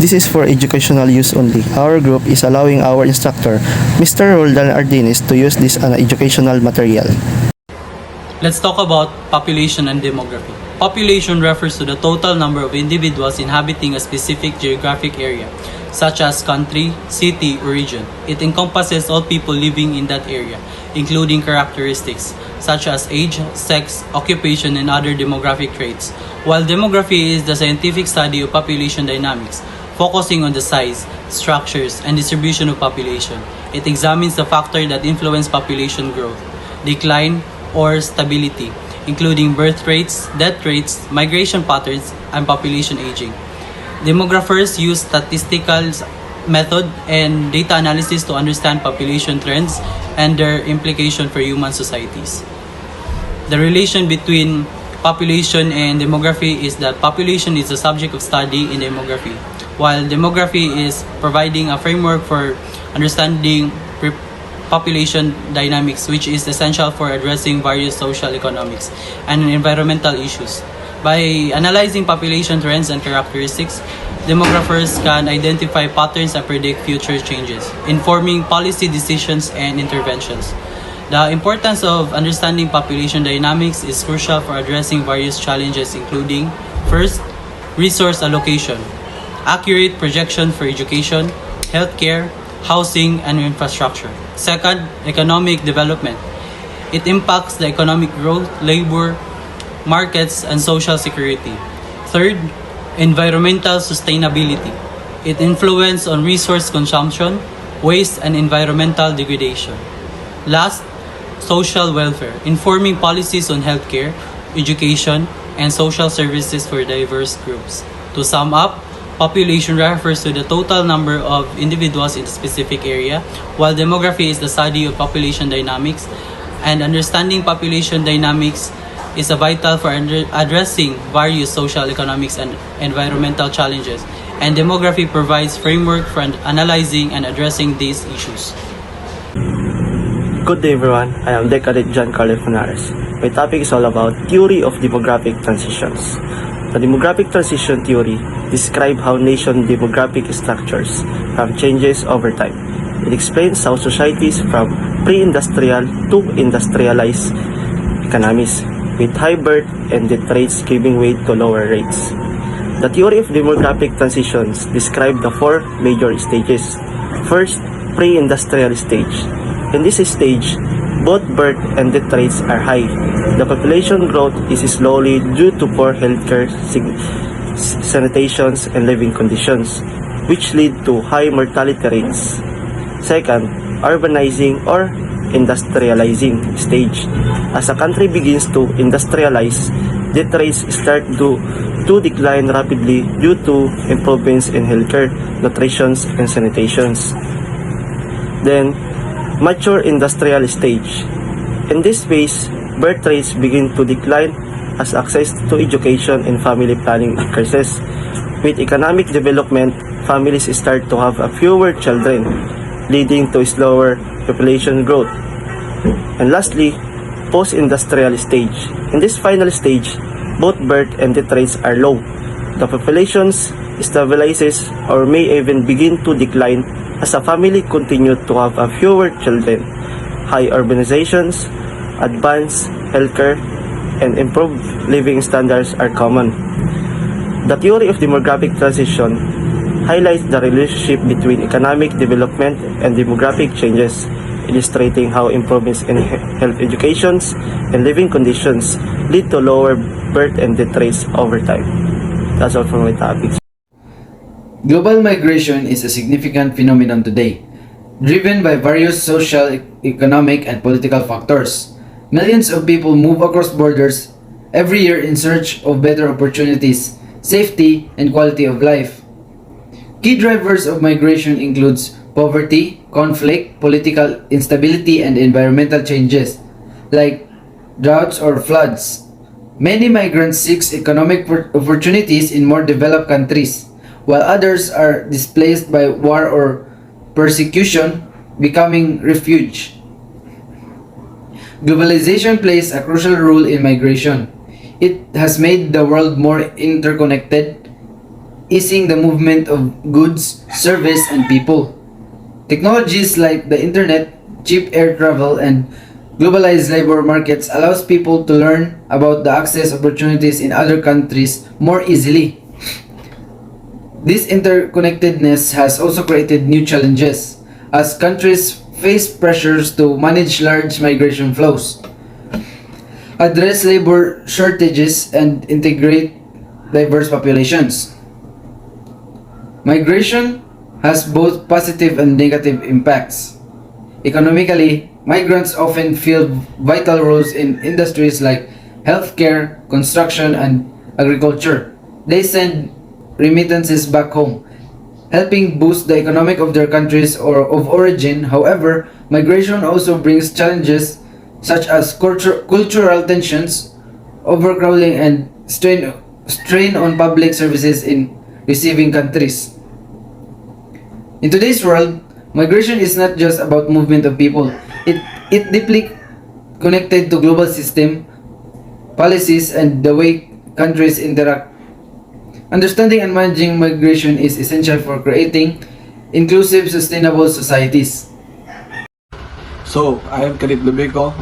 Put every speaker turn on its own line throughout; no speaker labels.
this is for educational use only. Our group is allowing our instructor, Mr. Roldan Ardinis, to use this educational material.
Let's talk about population and demography. Population refers to the total number of individuals inhabiting a specific geographic area, such as country, city, or region. It encompasses all people living in that area, including characteristics such as age, sex, occupation, and other demographic traits. While demography is the scientific study of population dynamics, focusing on the size, structures, and distribution of population, it examines the factors that influence population growth, decline, or stability, including birth rates, death rates, migration patterns, and population aging. Demographers use statistical method and data analysis to understand population trends and their implication for human societies. The relation between population and demography is that population is the subject of study in demography, while demography is providing a framework for understanding population dynamics, which is essential for addressing various social, economics, and environmental issues. By analyzing population trends and characteristics, demographers can identify patterns and predict future changes, informing policy decisions and interventions. The importance of understanding population dynamics is crucial for addressing various challenges, including: first, resource allocation, accurate projection for education, healthcare, housing, and infrastructure. Second, economic development. It impacts the economic growth, labor, markets, and social security. Third, environmental sustainability. It influences on resource consumption, waste, and environmental degradation. Last, social welfare, informing policies on healthcare, education, and social services for diverse groups. To sum up, population refers to the total number of individuals in a specific area, while demography is the study of population dynamics, and understanding population dynamics is vital for addressing various social, economics, and environmental challenges, and demography provides framework for analyzing and addressing these issues.
Good day everyone, I am Decadent John Carlos Funares. My topic is all about theory of demographic transitions. The demographic transition theory describes how nation demographic structures have changes over time. It explains how societies from pre-industrial to industrialized economies, with high birth and death rates giving way to lower rates. The theory of demographic transitions describes the four major stages. First, pre-industrial stage. In this stage, both birth and death rates are high. The population growth is slowly due to poor healthcare, sanitation, and living conditions, which lead to high mortality rates. Second, urbanizing or industrializing stage. As a country begins to industrialize, death rates start to decline rapidly due to improvements in healthcare, nutrition, and sanitation. Then, mature industrial stage. In this phase, birth rates begin to decline as access to education and family planning increases. With economic development, families start to have fewer children, leading to slower population growth. And lastly, post-industrial stage. In this final stage, both birth and death rates are low. The population stabilizes or may even begin to decline as a family continues to have fewer children. High urbanizations, advanced healthcare, and improved living standards are common. The theory of demographic transition highlights the relationship between economic development and demographic changes, illustrating how improvements in health education and living conditions lead to lower birth and death rates over time. That's all for my topics.
Global migration is a significant phenomenon today, driven by various social, economic, and political factors. Millions of people move across borders every year in search of better opportunities, safety, and quality of life. Key drivers of migration includes poverty, conflict, political instability, and environmental changes, like droughts or floods. Many migrants seek economic opportunities in more developed countries, while others are displaced by war or persecution, becoming refuge. Globalization plays a crucial role in migration. It has made the world more interconnected, easing the movement of goods, service, and people. Technologies like the internet, cheap air travel, and globalized labor markets allows people to learn about the access opportunities in other countries more easily. This interconnectedness has also created new challenges as countries face pressures to manage large migration flows, address labor shortages, and integrate diverse populations. Migration has both positive and negative impacts. Economically, migrants often fill vital roles in industries like healthcare, construction, and agriculture. They send remittances back home, helping boost the economic of their countries or of origin. However, migration also brings challenges such as cultural tensions, overcrowding, and strain on public services in receiving countries. In today's world, migration is not just about movement of people. It deeply connected to global system, policies, and the way countries interact. Understanding and managing migration is essential for creating inclusive, sustainable societies.
So, I am Kalip Lubico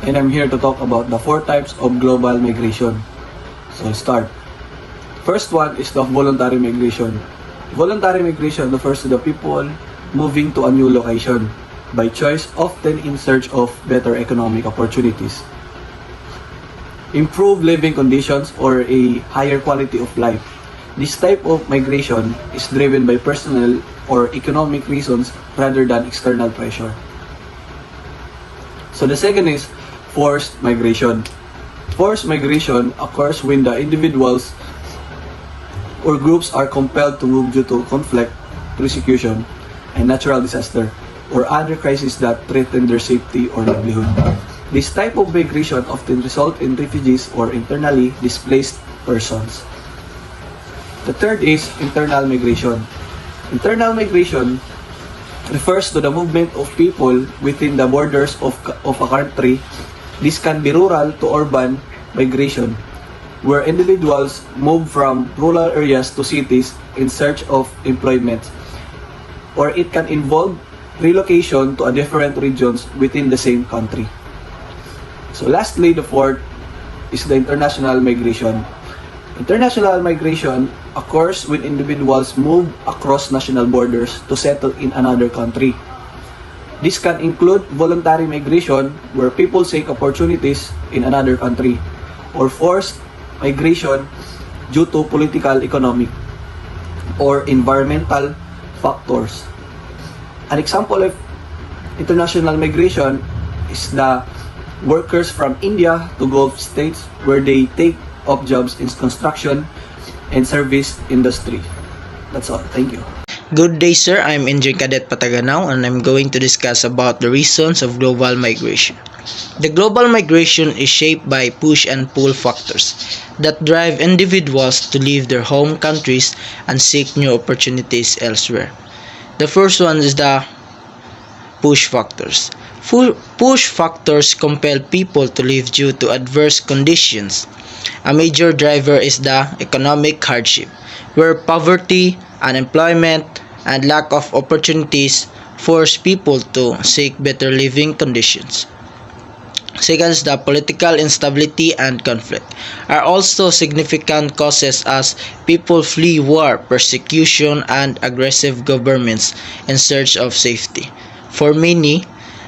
and I'm here to talk about the four types of global migration. So, let's start. First one is the voluntary migration. Voluntary migration refers to the people moving to a new location by choice, often in search of better economic opportunities, improved living conditions, or a higher quality of life. This type of migration is driven by personal or economic reasons rather than external pressure. So the second is forced migration. Forced migration occurs when the individuals or groups are compelled to move due to conflict, persecution, and natural disaster, or other crises that threaten their safety or livelihood. This type of migration often results in refugees or internally displaced persons. The third is internal migration. Internal migration refers to the movement of people within the borders of a country. This can be rural to urban migration, where individuals move from rural areas to cities in search of employment, or it can involve relocation to a different regions within the same country. So lastly, the fourth is the international migration. International migration occurs when individuals move across national borders to settle in another country. This can include voluntary migration, where people seek opportunities in another country, or forced migration due to political, economic, or environmental factors. An example of international migration is the workers from India to Gulf states, where they take up jobs in construction and service industry. That's all. Thank you.
Good day, sir. I'm Engineer Cadet Pataganao and I'm going to discuss about the reasons of global migration. The global migration is shaped by push and pull factors that drive individuals to leave their home countries and seek new opportunities elsewhere. The first one is the push factors. Push factors compel people to leave due to adverse conditions. A major driver is the economic hardship, where poverty, unemployment, and lack of opportunities force people to seek better living conditions. Second is the political instability and conflict are also significant causes as people flee war, persecution, and aggressive governments in search of safety. For many,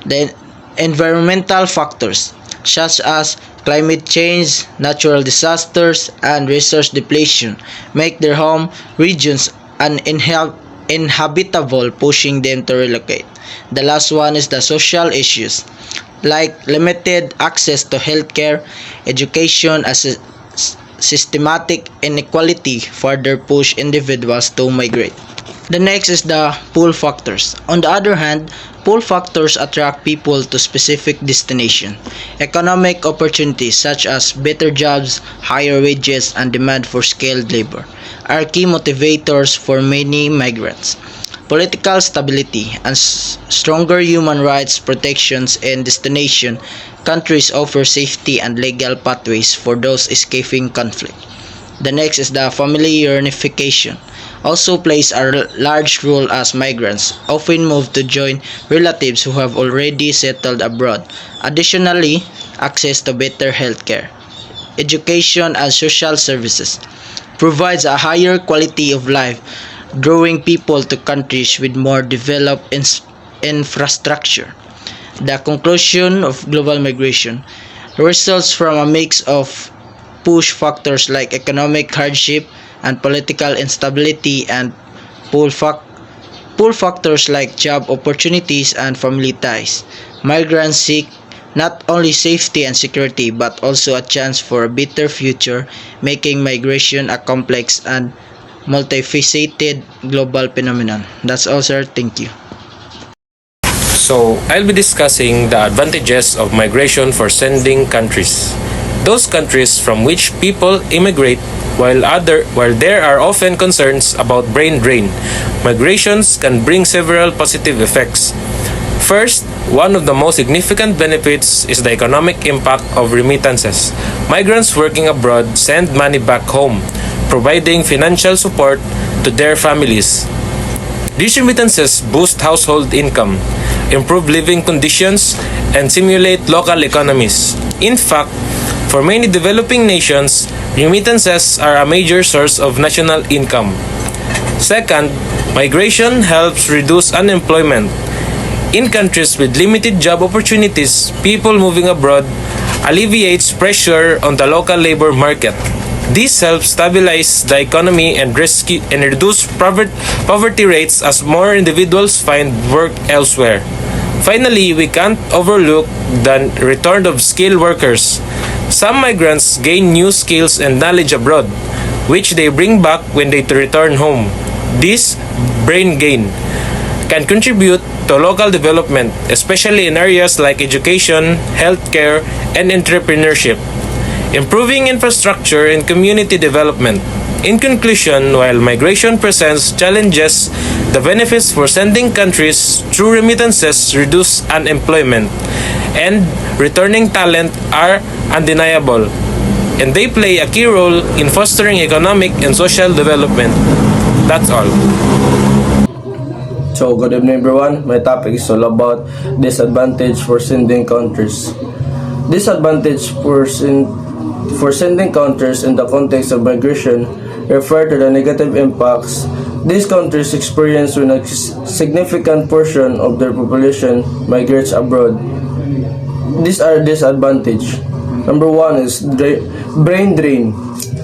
the environmental factors such as climate change, natural disasters, and resource depletion make their home regions uninhabitable, pushing them to relocate. The last one is the social issues, like limited access to healthcare, education, as a systematic inequality further push individuals to migrate. The next is the pull factors. On the other hand, pull factors attract people to specific destination. Economic opportunities such as better jobs, higher wages, and demand for skilled labor are key motivators for many migrants. Political stability and stronger human rights protections in destination countries offer safety and legal pathways for those escaping conflict. The next is the family reunification. also plays a large role as migrants often move to join relatives who have already settled abroad. Additionally, access to better healthcare, education, and social services provides a higher quality of life, drawing people to countries with more developed infrastructure. The conclusion of global migration results from a mix of push factors like economic hardship and political instability and pull, fac- pull factors like job opportunities and family ties. Migrants seek not only safety and security but also a chance for a better future, making migration a complex and multifaceted global phenomenon. That's all, sir. Thank you.
So, I'll be discussing the advantages of migration for sending countries. Those countries from which people immigrate while there are often concerns about brain drain, migrations can bring several positive effects. First, one of the most significant benefits is the economic impact of remittances. Migrants working abroad send money back home, providing financial support to their families. These remittances boost household income, improve living conditions, and stimulate local economies. In fact, for many developing nations, remittances are a major source of national income. Second, migration helps reduce unemployment. In countries with limited job opportunities, people moving abroad alleviates pressure on the local labor market. This helps stabilize the economy and reduce poverty rates as more individuals find work elsewhere. Finally, we can't overlook the return of skilled workers. Some migrants gain new skills and knowledge abroad, which they bring back when they return home. This brain gain can contribute to local development, especially in areas like education, healthcare, and entrepreneurship, improving infrastructure and community development. In conclusion, while migration presents challenges, the benefits for sending countries through remittances reduce unemployment and returning talent are undeniable, and they play a key role in fostering economic and social development. That's all.
So, good evening everyone. My topic is all about disadvantage for sending countries. Disadvantage for sending countries in the context of migration refer to the negative impacts these countries experience when a significant portion of their population migrates abroad. These are disadvantages. Number one is brain drain.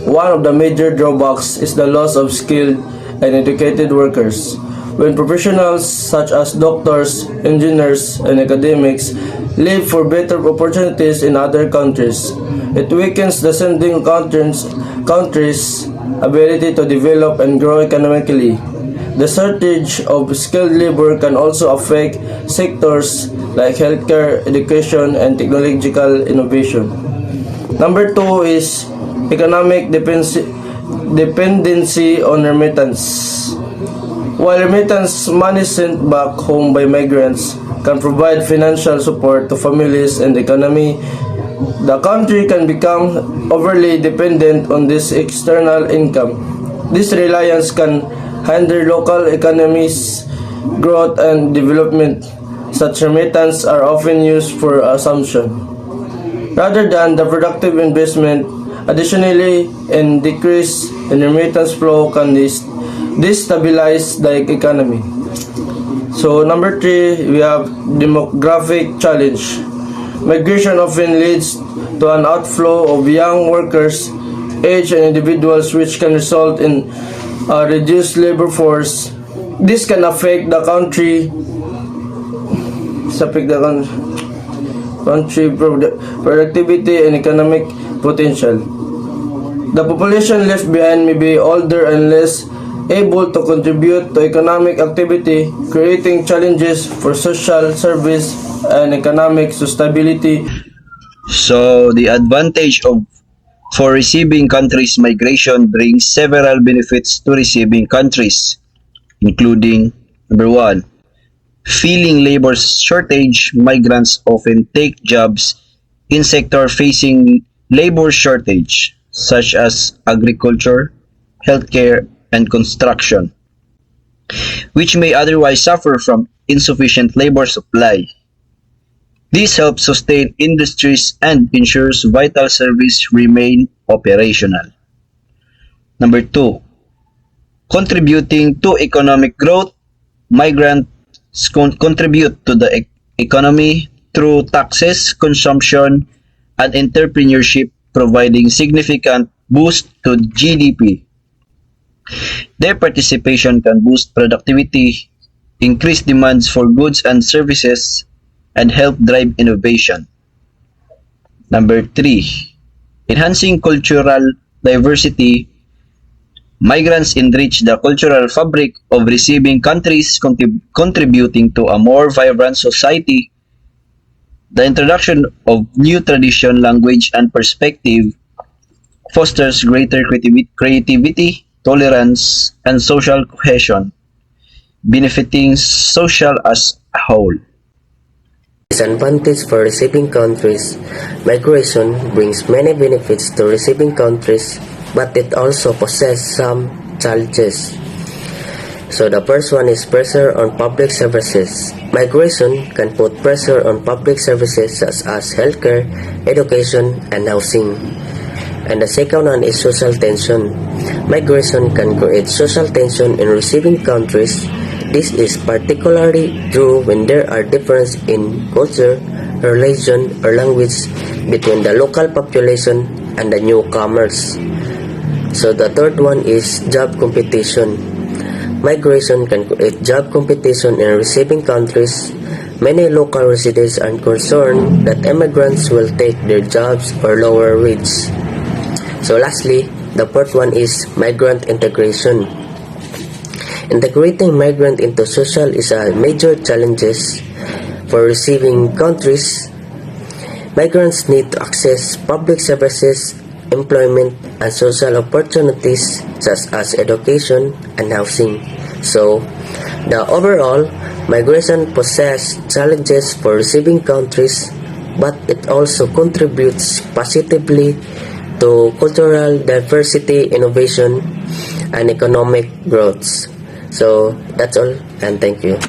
One of the major drawbacks is the loss of skilled and educated workers. When professionals such as doctors, engineers, and academics leave for better opportunities in other countries, it weakens the sending countries' ability to develop and grow economically. The shortage of skilled labor can also affect sectors like healthcare, education, and technological innovation. Number two is economic dependency on remittance. While remittance money sent back home by migrants can provide financial support to families and the economy, the country can become overly dependent on this external income. This reliance can hinder local economies' growth and development. Such remittances are often used for assumption rather than the productive investment. Additionally, a decrease in remittance flow can destabilize the economy. So number three, we have demographic challenge. Migration often leads to an outflow of young workers, aged and individuals, which can result in a reduced labor force. This can affect the country productivity and economic potential. The population left behind may be older and less able to contribute to economic activity, creating challenges for social service and economic stability.
So the advantage of for receiving countries migration brings several benefits to receiving countries, including number one, filling labor shortage. Migrants often take jobs in sectors facing labor shortage, such as agriculture, healthcare, and construction, which may otherwise suffer from insufficient labor supply. This helps sustain industries and ensures vital services remain operational. Number 2, contributing to economic growth. Migrants contribute to the economy through taxes, consumption, and entrepreneurship, providing significant boost to GDP. Their participation can boost productivity, increase demands for goods and services, and help drive innovation. Number 3, enhancing cultural diversity. Migrants enrich the cultural fabric of receiving countries, contributing to a more vibrant society. The introduction of new tradition, language, and perspective fosters greater creativity, tolerance, and social cohesion, benefiting social as a whole.
Disadvantage for receiving countries. Migration brings many benefits to receiving countries, but it also possesses some challenges. So the first one is pressure on public services. Migration can put pressure on public services such as healthcare, education, and housing. And the second one is social tension. Migration can create social tension in receiving countries. This is particularly true when there are differences in culture, religion, or language between the local population and the newcomers. So the third one is job competition. Migration can create job competition in receiving countries. Many local residents are concerned that immigrants will take their jobs or lower wages. So lastly, the fourth one is migrant integration. Integrating migrant into social is a major challenge for receiving countries. Migrants need to access public services, employment, and social opportunities such as education and housing. So, the overall, migration poses challenges for receiving countries, but it also contributes positively to cultural diversity, innovation, and economic growth. So, that's all, and thank you.